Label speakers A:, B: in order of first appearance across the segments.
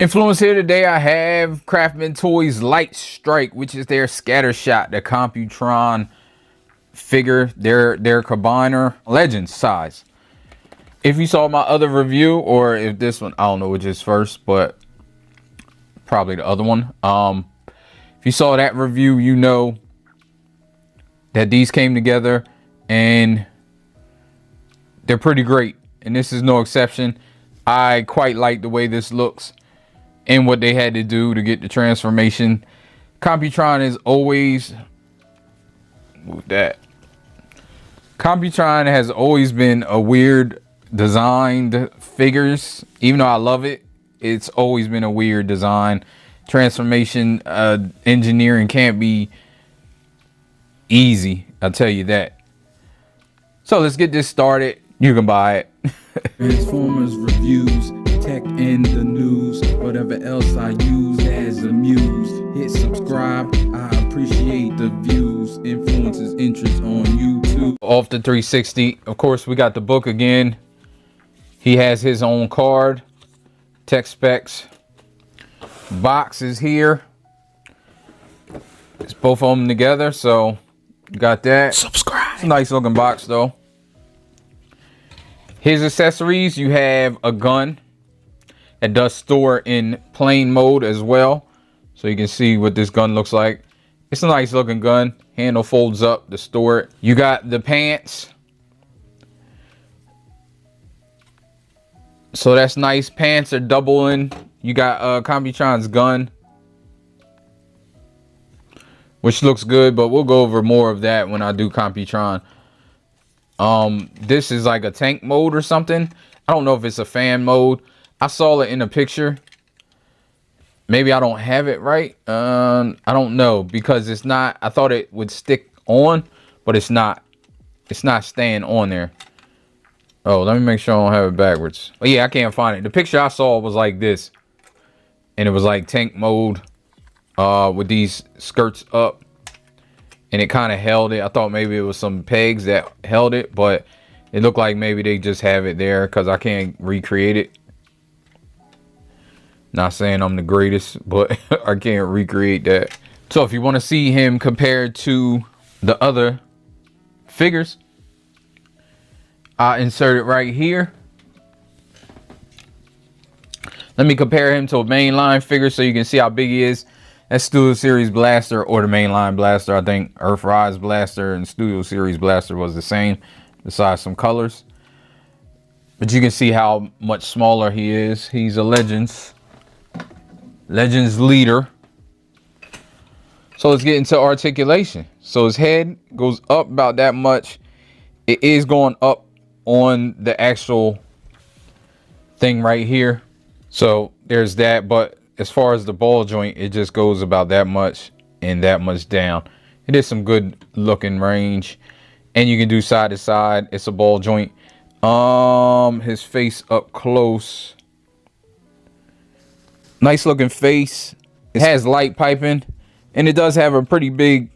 A: Influence here today. I have Craftsman Toys Light Strike, which is their Scattershot, the Computron figure, their combiner legend size. If you saw my other review, or if this one, I don't know which is first, but probably the other one. If you saw that review, you know that these came together and they're pretty great, and this is no exception. I quite like the way this looks and what they had to do to get the transformation. Computron is always, move that. Computron has always been a weird designed figures. Even though I love it, it's always been a weird design. Transformation engineering can't be easy, I'll tell you that. So let's get this started. You can buy it.
B: Transformers reviews, tech and the news, whatever else I use as a muse. Hit subscribe, I appreciate the views. Influences interest on YouTube.
A: Off the 360, of course, we got the book again. He has his own card, tech specs. Box is here. It's both of them together, so you got that.
B: Subscribe.
A: It's a nice looking box though. His accessories, you have a gun that does store in plane mode as well, so you can see what this gun looks like. It's a nice looking gun. Handle folds up to store it. You got the pants, so that's nice. Pants are doubling. You got Computron's gun, which looks good, but we'll go over more of that when I do Computron. This is like a tank mode or something. I don't know if it's a fan mode. I saw it in a picture. Maybe I don't have it right. I don't know, because it's not. I thought it would stick on, but it's not. It's not staying on there. Oh, let me make sure I don't have it backwards. But yeah, I can't find it. The picture I saw was like this, and it was like tank mode with these skirts up. And it kind of held it. I thought maybe it was some pegs that held it, but it looked like maybe they just have it there because I can't recreate it. Not saying I'm the greatest, but I can't recreate that. So if you want to see him compared to the other figures, I insert it right here. Let me compare him to a mainline figure so you can see how big he is. That's Studio Series Blaster, or the mainline blaster. I think Earthrise Blaster and Studio Series Blaster was the same, besides some colors. But you can see how much smaller he is. He's a Legends leader. So let's get into articulation. So his head goes up about that much. It is going up on the actual thing right here. So there's that, but as far as the ball joint, it just goes about that much and that much down. It is some good looking range, and you can do side to side. It's a ball joint. His face up close, nice looking face. It has light piping, and it does have a pretty big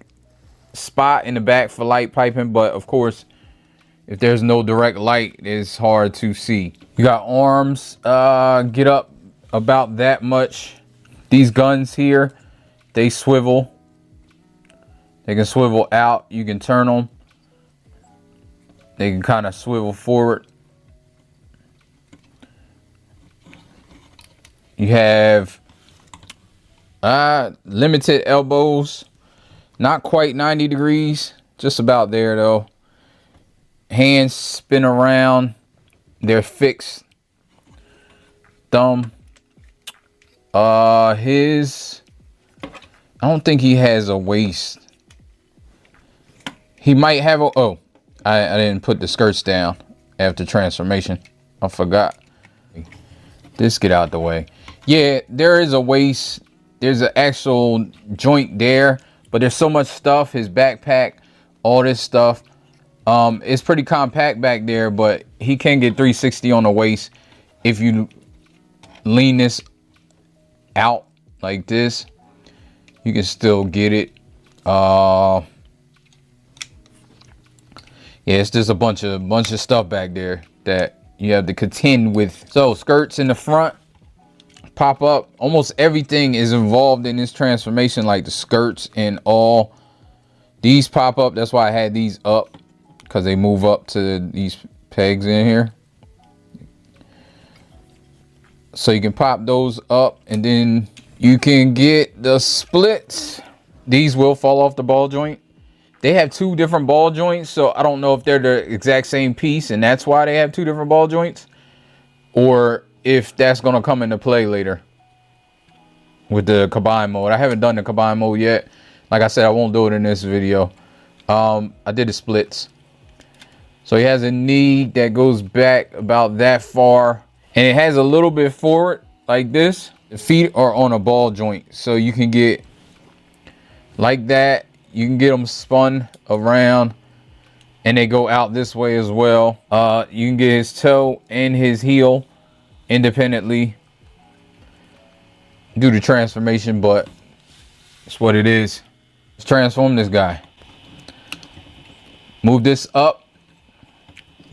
A: spot in the back for light piping, but of course if there's no direct light, it's hard to see. You got arms, get up about that much. These guns here, they swivel. They can swivel out. You can turn them. They can kind of swivel forward. You have limited elbows, not quite 90 degrees, just about there though. Hands spin around, they're fixed. Thumb. I don't think he has a waist. He might have a, oh, I didn't put the skirts down after transformation. I forgot. This get out the way. Yeah, there is a waist. There's an actual joint there, but there's so much stuff. His backpack, all this stuff. It's pretty compact back there, but he can get 360 on the waist if you lean this out like this. You can still get it. Yeah, it's just a bunch of stuff back there that you have to contend with. So skirts in the front, pop up. Almost everything is involved in this transformation, like the skirts and all. These pop up. That's why I had these up, because they move up to these pegs in here. So you can pop those up, and then you can get the splits. These will fall off the ball joint. They have two different ball joints, so I don't know if they're the exact same piece and that's why they have two different ball joints, or if that's going to come into play later with the combine mode. I haven't done the combine mode yet. Like I said, I won't do it in this video. I did the splits. So he has a knee that goes back about that far, and it has a little bit forward like this. The feet are on a ball joint, so you can get like that. You can get them spun around, and they go out this way as well. You can get his toe and his heel independently. Do the transformation, but it's what it is. Let's transform this guy. Move this up.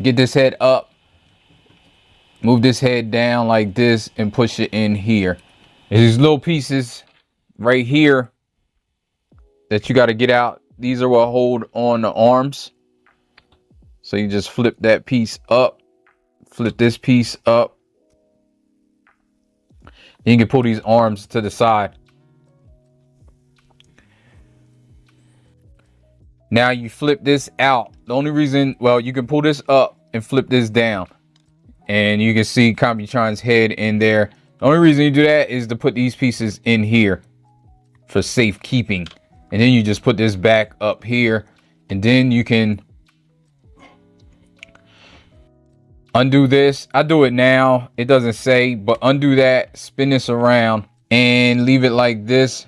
A: Get this head up. Move this head down like this and push it in here. There's these little pieces right here that you got to get out. These are what hold on the arms. So you just flip that piece up, flip this piece up. You can pull these arms to the side. Now you flip this out. The only reason, well, you can pull this up and flip this down, and you can see Computron's head in there. The only reason you do that is to put these pieces in here for safekeeping. And then you just put this back up here, and then you can undo this. I do it now. It doesn't say, but undo that, spin this around and leave it like this.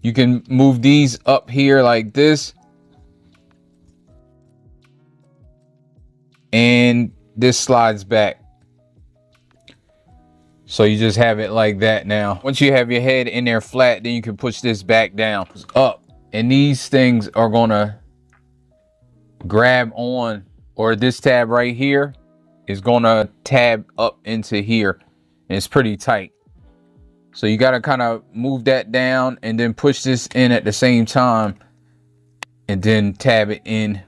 A: You can move these up here like this, and this slides back. So you just have it like that now. Once you have your head in there flat, then you can push this back down, up. And these things are gonna grab on, or this tab right here is gonna tab up into here, and it's pretty tight. So you gotta kind of move that down and then push this in at the same time, and then tab it in,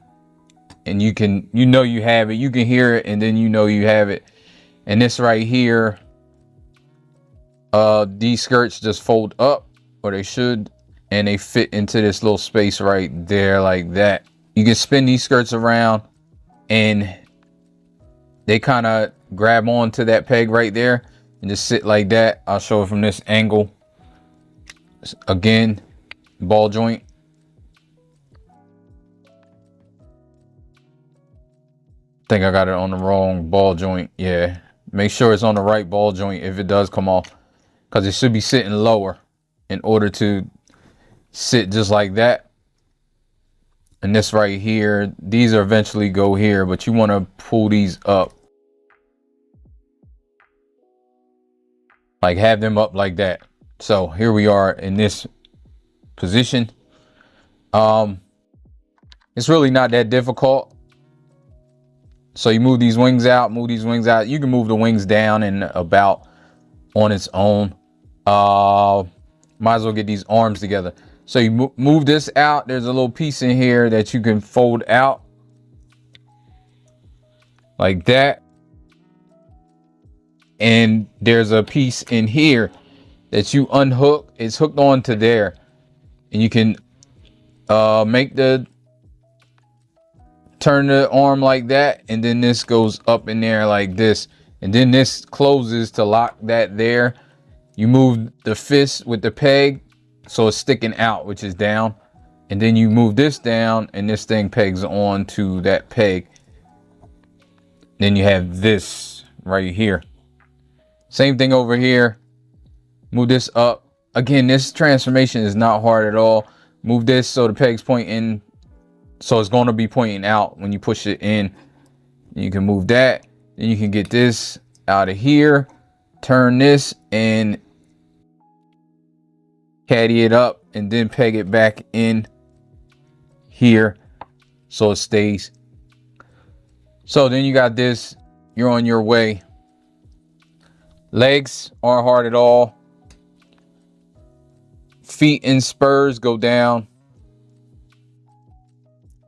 A: and you can, you know, you have it. You can hear it, and then you know you have it. And this right here, these skirts just fold up, or they should, and they fit into this little space right there like that. You can spin these skirts around, and they kind of grab onto that peg right there and just sit like that. I'll show it from this angle. Again, ball joint. I think I got it on the wrong ball joint. Yeah, make sure it's on the right ball joint if it does come off, because it should be sitting lower in order to sit just like that. And this right here, these are eventually go here, but you want to pull these up, like have them up like that. So here we are in this position. It's really not that difficult. So you move these wings out, move these wings out. You can move the wings down and about on its own. Might as well get these arms together. So you move this out. There's a little piece in here that you can fold out like that. And there's a piece in here that you unhook. It's hooked onto there. And you can turn the arm like that. And then this goes up in there like this. And then this closes to lock that there. You move the fist with the peg, so it's sticking out, which is down. And then you move this down, and this thing pegs on to that peg. Then you have this right here. Same thing over here. Move this up. Again, this transformation is not hard at all. Move this so the peg's pointing, so it's going to be pointing out when you push it in. You can move that. Then you can get this out of here. Turn this and caddy it up, and then peg it back in here so it stays. So then you got this. You're on your way. Legs aren't hard at all. feet and spurs go down.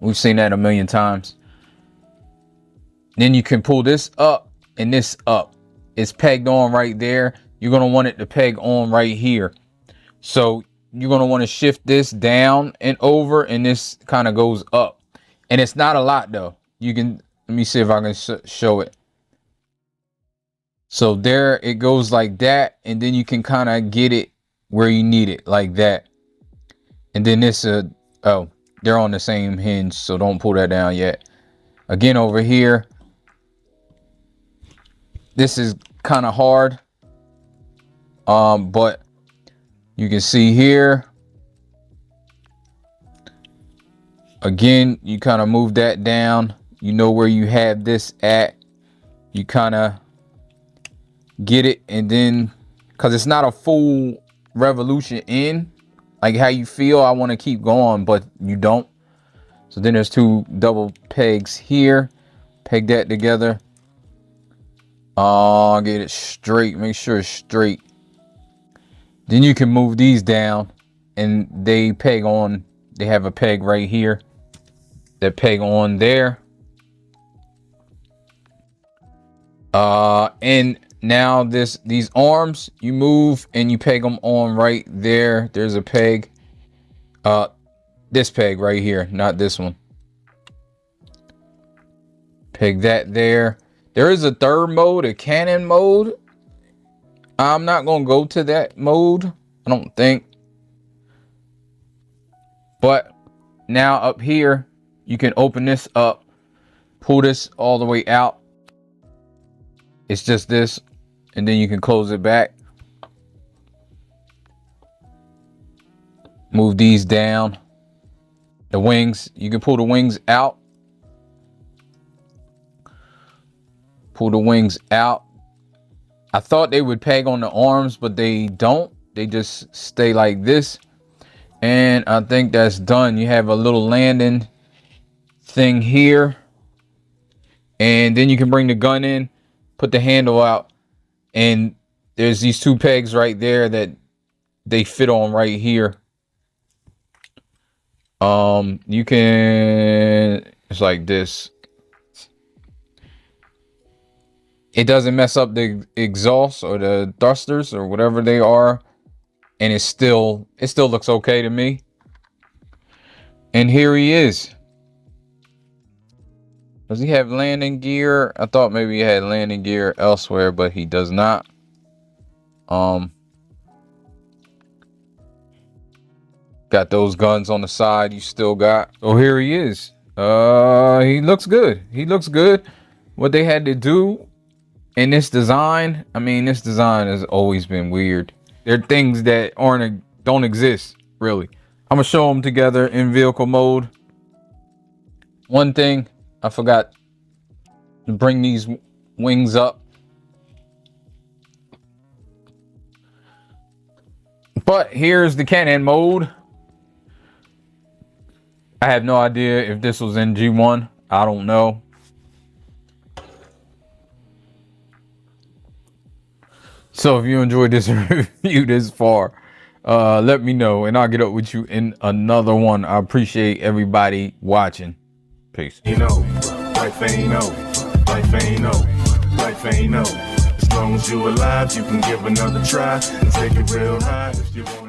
A: We've seen that a million times. Then you can pull this up and this up. It's pegged on right there. You're going to want it to peg on right here. So you're going to want to shift this down and over, and this kind of goes up. And it's not a lot though. You can, let me see if I can show it. So there it goes like that, and then you can kind of get it where you need it like that. And then this oh, they're on the same hinge, so don't pull that down yet. Again, over here, this is kind of hard, but you can see here, again, you kind of move that down. You know where you have this at. You kind of get it, and then, because it's not a full revolution in, like how you feel, I want to keep going, but you don't. So then there's two double pegs here. Peg that together. Get it straight. Make sure it's straight. Then you can move these down, and they peg on. They have a peg right here. That peg on there. And now these arms, you move and you peg them on right there. There's a peg. This peg right here, not this one. Peg that there. There is a third mode, a Canon mode. I'm not gonna go to that mode, I don't think. But now up here, you can open this up, pull this all the way out. It's just this, and then you can close it back. Move these down. The wings, you can pull the wings out. Pull the wings out. I thought they would peg on the arms, but they don't. They just stay like this. And I think that's done. You have a little landing thing here. And then you can bring the gun in, put the handle out, and there's these two pegs right there that they fit on right here. You can, it's like this. It doesn't mess up the exhaust or the thrusters or whatever they are, and it still looks okay to me. And here he is. Does he have landing gear? I thought maybe he had landing gear elsewhere, but he does not. Got those guns on the side you still got. Oh, here he is. He looks good. He looks good. What they had to do in this design, I mean, this design has always been weird. There are things that don't exist, really. I'm gonna show them together in vehicle mode. One thing, I forgot to bring these wings up. But here's the Canon mode. I have no idea if this was in G1. I don't know. So if you enjoyed this review this far, let me know and I'll get up with you in another one. I appreciate everybody watching. Peace.
C: You know, life ain't over. Life ain't over. Life ain't over. As long as you're alive, you can give another try and take it real high if you want.